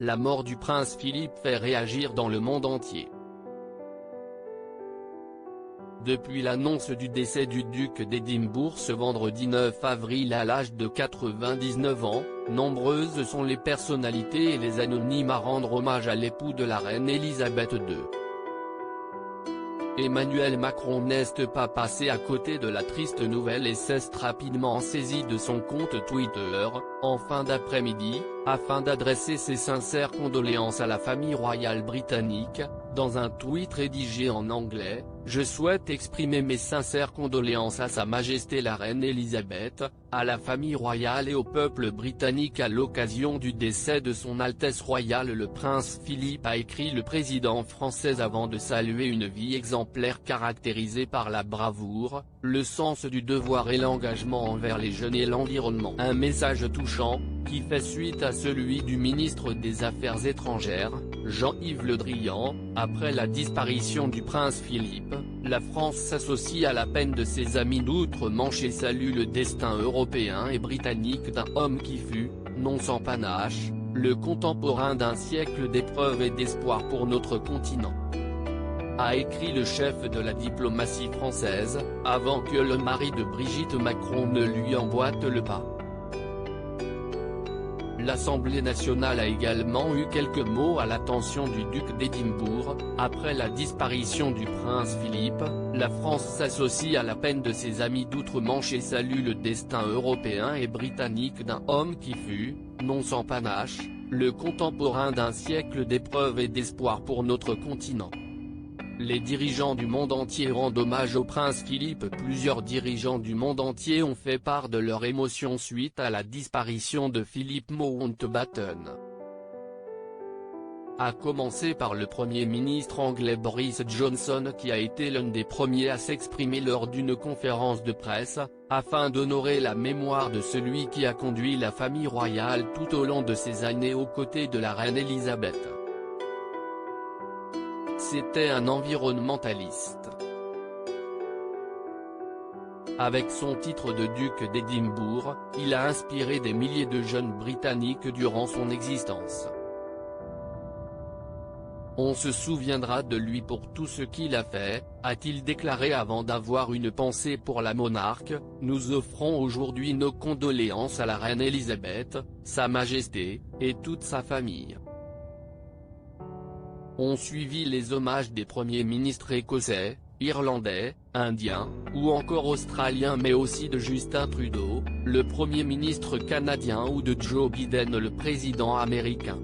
la mort du prince Philippe fait réagir dans le monde entier. Depuis l'annonce du décès du duc d'Édimbourg ce vendredi 9 avril à l'âge de 99 ans, nombreuses sont les personnalités et les anonymes à rendre hommage à l'époux de la reine Elisabeth II. Emmanuel Macron n'est pas passé à côté de la triste nouvelle et s'est rapidement saisi de son compte Twitter, en fin d'après-midi, afin d'adresser ses sincères condoléances à la famille royale britannique. Dans un tweet rédigé en anglais, « Je souhaite exprimer mes sincères condoléances à Sa Majesté la Reine Elisabeth, à la famille royale et au peuple britannique à l'occasion du décès de Son Altesse Royale le Prince Philippe », a écrit le président français avant de saluer une vie exemplaire caractérisée par la bravoure, le sens du devoir et l'engagement envers les jeunes et l'environnement. Un message touchant, qui fait suite à celui du ministre des Affaires étrangères, Jean-Yves Le Drian. Après la disparition du prince Philippe, la France s'associe à la peine de ses amis d'outre-Manche et salue le destin européen et britannique d'un homme qui fut, non sans panache, le contemporain d'un siècle d'épreuves et d'espoir pour notre continent, a écrit le chef de la diplomatie française, avant que le mari de Brigitte Macron ne lui emboîte le pas. L'Assemblée nationale a également eu quelques mots à l'attention du duc d'Édimbourg. Après la disparition du prince Philippe, la France s'associe à la peine de ses amis d'outre-Manche et salue le destin européen et britannique d'un homme qui fut, non sans panache, le contemporain d'un siècle d'épreuves et d'espoir pour notre continent. Les dirigeants du monde entier rendent hommage au prince Philippe. Plusieurs dirigeants du monde entier ont fait part de leur émotion suite à la disparition de Philip Mountbatten. À commencer par le Premier ministre anglais Boris Johnson qui a été l'un des premiers à s'exprimer lors d'une conférence de presse, afin d'honorer la mémoire de celui qui a conduit la famille royale tout au long de ces années aux côtés de la reine Elisabeth. C'était un environnementaliste. Avec son titre de duc d'Édimbourg, il a inspiré des milliers de jeunes Britanniques durant son existence. On se souviendra de lui pour tout ce qu'il a fait, a-t-il déclaré avant d'avoir une pensée pour la monarque. Nous offrons aujourd'hui nos condoléances à la reine Elisabeth, Sa Majesté, et toute sa famille. Ont suivi les hommages des premiers ministres écossais, irlandais, indiens, ou encore australiens mais aussi de Justin Trudeau, le Premier ministre canadien ou de Joe Biden le président américain.